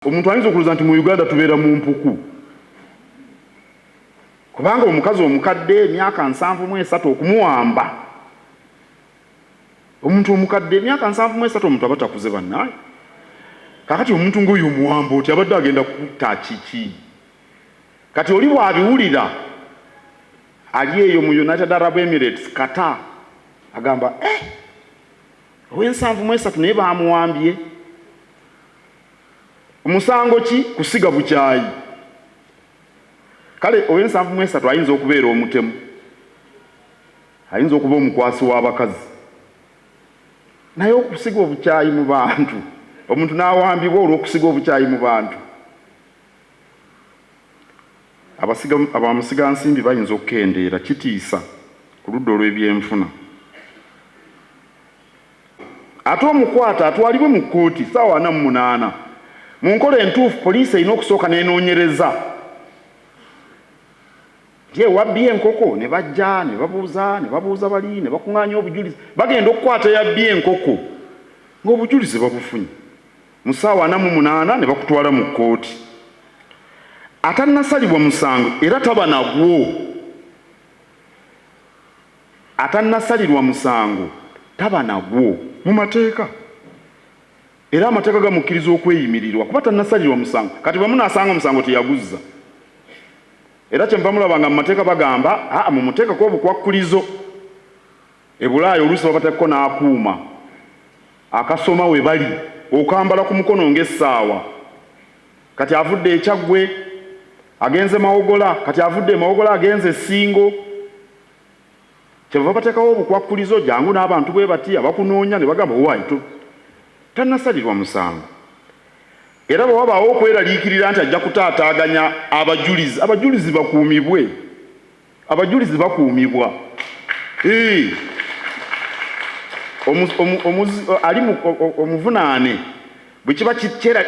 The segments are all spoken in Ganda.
Omuntu ayinza okuluza nti mu Uganda tubeera mu mpuku. Kubanga omukazi omukadde emyaka 73 okumuwamba. Omuntu omukadde emyaka 73 omuntu aba takuze bannaye. Kakati omuntu ng'oyo omuwamba oti abadde agenda kutta kiki? Kati oli bw'abiwulira ali eyo mu United Arab Emirates kata agamba ow'ensanvu naye bamuwambye. Omusango ki? Kusiga bukyayi. Kale ow'ensanvu ayinza okubeera omutemu, ayinza okuba omukwasi w'abakazi, naye okusiga obukyayi mu bantu, omuntu n'awambibwa olw'okusiga obukyayi mu bantu. Abamusiga nsimbi bayinza okukendeera, kitiisa ku ludda olw'ebyenfuna. Ate omukwata atwalibwe mu kkooti ssaawa 48. Mu nkola entuufu poliisi erina okusooka n'enoonyereza. Je wabbye enkoko ne bajja ne babuuza bali ne bakuŋŋaanya obujulizi. Bagenda okukwata yabbye enkoko ng'obujulizi babufunye. Mu ssaawa 48 ne bakutwala mu kkooti. Atannasalibwa musango era taba nagwo. Atannasalirwa musango taba nagwo mu mateeka. Era amateeka gamukkiriza okweyimirirwa kuba tannasalirwa musango. Kati bwe munaasanga omusango teyaguzza. Era kyenva mulaba nga mu mateeka bagamba mu muteeka kw'obukwakkulizo. E Bulaaya oluusi babateekako n'akuuma akasoma we bali okambala ku mukono ng'essaawa. Kati avudde ekyaggwe agenze mawogola, kati avudde mawogola agenze Ssingo. Kyenva bateekawo obukwakkulizo jangu n'abantu bwe bati abakunoonya ne bagamba owaayi tannasalirwa musango. Era bwe wabaawo okweraliikirira nti ajja kutaataaganya abajulizi, abajulizi bakuumibwe. Abajulizi bakuumibwa. Ali omuvunaane bwe kiba kikyera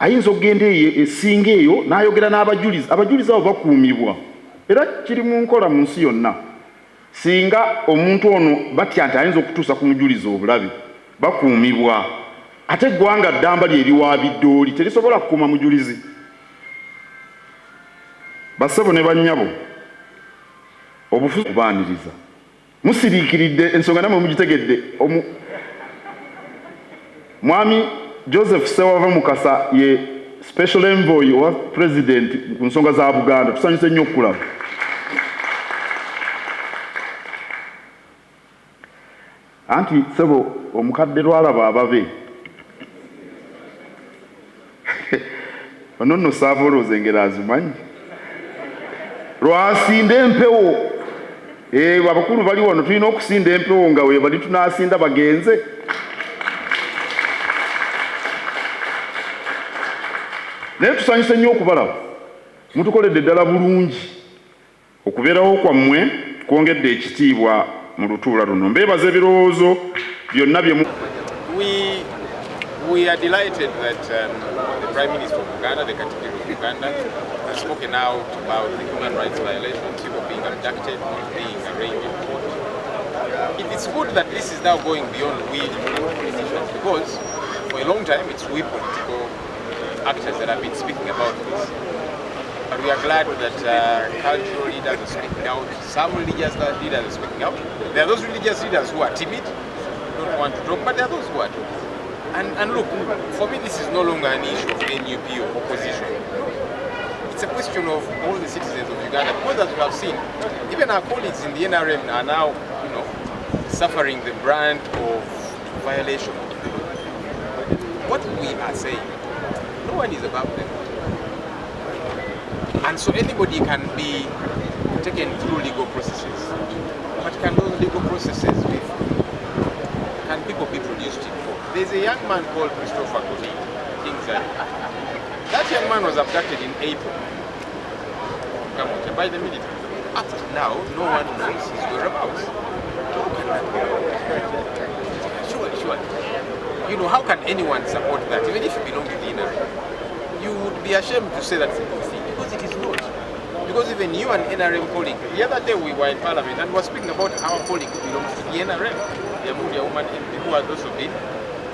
ayinza okugenda Ssingo eyo n'ayogera n'abajulizi. Abajulizi abo bakuumibwa. Era kiri mu nkola mu nsi yonna. Singa omuntu ono batya nti ayinza okutuusa ku mujulizi obulabe, bakuumibwa. Ate eggwanga ddamba lye liwa biddooli terisobola kukuuma mujulizi. Bassebo ne bannyabo obufuzi kubaaniriza musiriikiridde ensonga namwe mugitegedde. Mwami Joseph Sewava Mukasa ye special envoy wa president ku nsonga za Buganda. Tusanyuse nnyo okulaba. Anti sebo omukadde lwalaba ababe ono saavoloza engero azimanyi. Lwasinda empewo. Abakulu bali wano tulina okusinda empewo nga we bali tunaasinda bagenze. Naye tusanyuse nnyo okubalaba. Mutukoledde ddala bulungi. Okubeerawo kwammwe kwongedde ekitiibwa mu lutuula luno. Mbeebaza ebirowoozo byonna bye We are delighted that the Prime Minister of Uganda, the KATIKKIRO of Uganda, has spoken out about the human rights violations, people being abducted, being arraigned in court. It is good that this is now going beyond we politicians, because for a long time it's we political actors that have been speaking about this. But we are glad that cultural leaders are speaking out, some religious leaders are speaking out. There are those religious leaders who are timid, don't want to talk, but there are those who are talking. And look, for me this is no longer an issue of NUP or opposition. It's a question of all the citizens of Uganda, because as we have seen, even our colleagues in the NRM are now, suffering the brunt of violation. What we are saying, no one is above them. And so anybody can be taken through legal processes. But can those legal processes be can people be produced in court? There's a young man called Christopher Kony, that young man was abducted in April by the military. Up to now, no one knows his whereabouts. How can that be? Sure. How can anyone support that, even if you belong to the NRM? You would be ashamed to say that it's a good thing, because it is not. Because even you and NRM colleague, the other day we were in Parliament and were speaking about our colleague who belongs to the NRM, the Muhoozi woman who has also been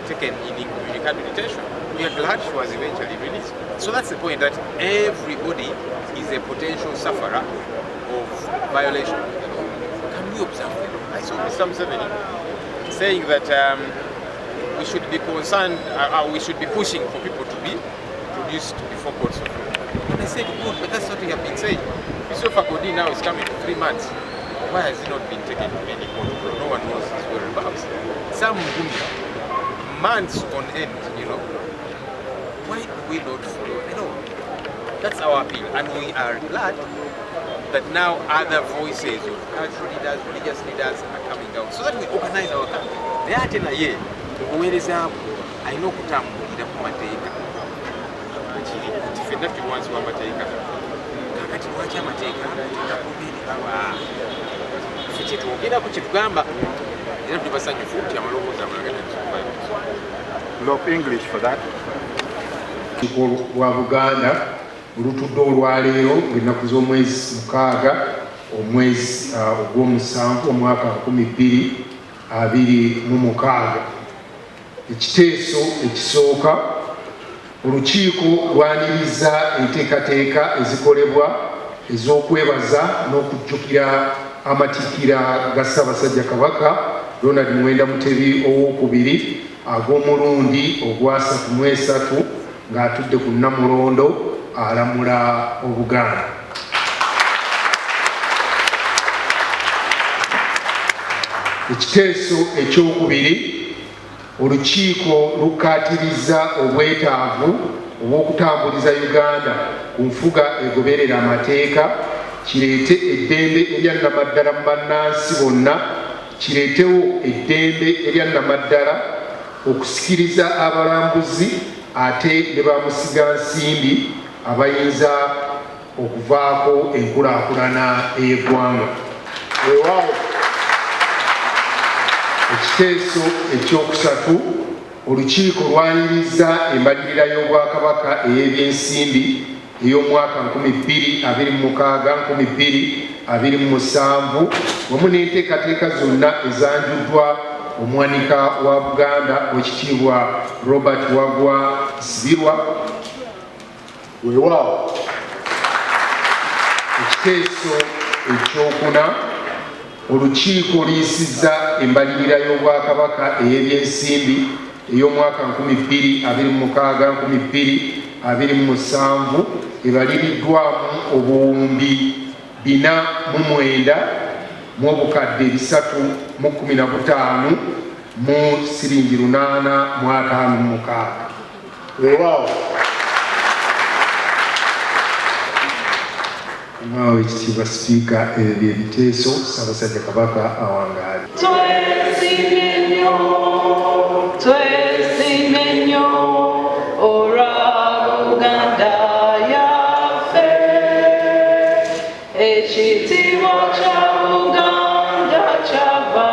taken in incommunicado detention. We are glad she was eventually released. So that's the point, that everybody is a potential sufferer of violation. Can we observe them? I saw Mr. Museveni saying that we should be concerned, we should be pushing for people to be produced before courts of law. And I said, good, but that's what we have been saying. Christopher Godi now is coming for 3 months. Why has he not been taken to any court of law? No one knows his whereabouts. Some months on end, you know. Why do we not follow? You know, that's our appeal, and we are glad that now other voices of cultural leaders, religious leaders are coming out, so that we organize our country. There are 10 a year. I know kutambulira ku mateeka. Fenna tuwansi wa mateeka. Kakati lwaki amateeka gakubeera ffe twogera ku kitugamba era tuli basanyufu nti amaloboozi amalagala Love English for that. Lwa Buganda olutudde olwaleero ng'ennaku z'omwezi 6 omwezi ogw'omusanvu omwaka 2026. Ekiteeso ekisooka, olukiiko lwaniriza enteekateeka ezikolebwa ez'okwebaza n'okujjukira amatikkira ga Ssaabasajja Kabaka Ronald Muwenda Mutebi owookubiri ag'omulundi ogwa 33 ng'atudde ku Namulondo alamula Obuganda. Ekiteeso ekyokubiri, olukiiko lukaatiriza obwetaavu obw'okutambuliza Uganda ku nfuga egoberera amateeka, kireete eddembe erya nnamaddala mu bannansi bonna, kireetewo eddembe erya nnamaddala, okusikiriza abalambuzi ate ne bamusigansimbi abayinza okuvaako enkulaakulana ey'eggwanga. Ekiteeso ekyokusatu, olukiiko lwaniriza embalirira y'Obwakabaka ey'ebyensimbi ey'omwaka 2026-2027 wamu n'enteekateeka zonna ezanjuddwa omuwanika wa Buganda Oweekitiibwa Robert Waggwa Nsibirwa. Weewaawo. Ekiteeso ekyokuna, olukiiko liyisizza embalirira y'Obwakabaka ey'ebyensimbi ey'omwaka 2026-2027 ebaliriddwamu obuwumbi 409 mu obukadde 315 mu siringi 856. Weewaawo. Mwawe ekitiibwa Sipiika, ebyo ebiteeso Ssaabasajja Kabaka awangaale. Twesiime nnyo olwa Buganda yaffe, ekitiibwa kya Buganda kyava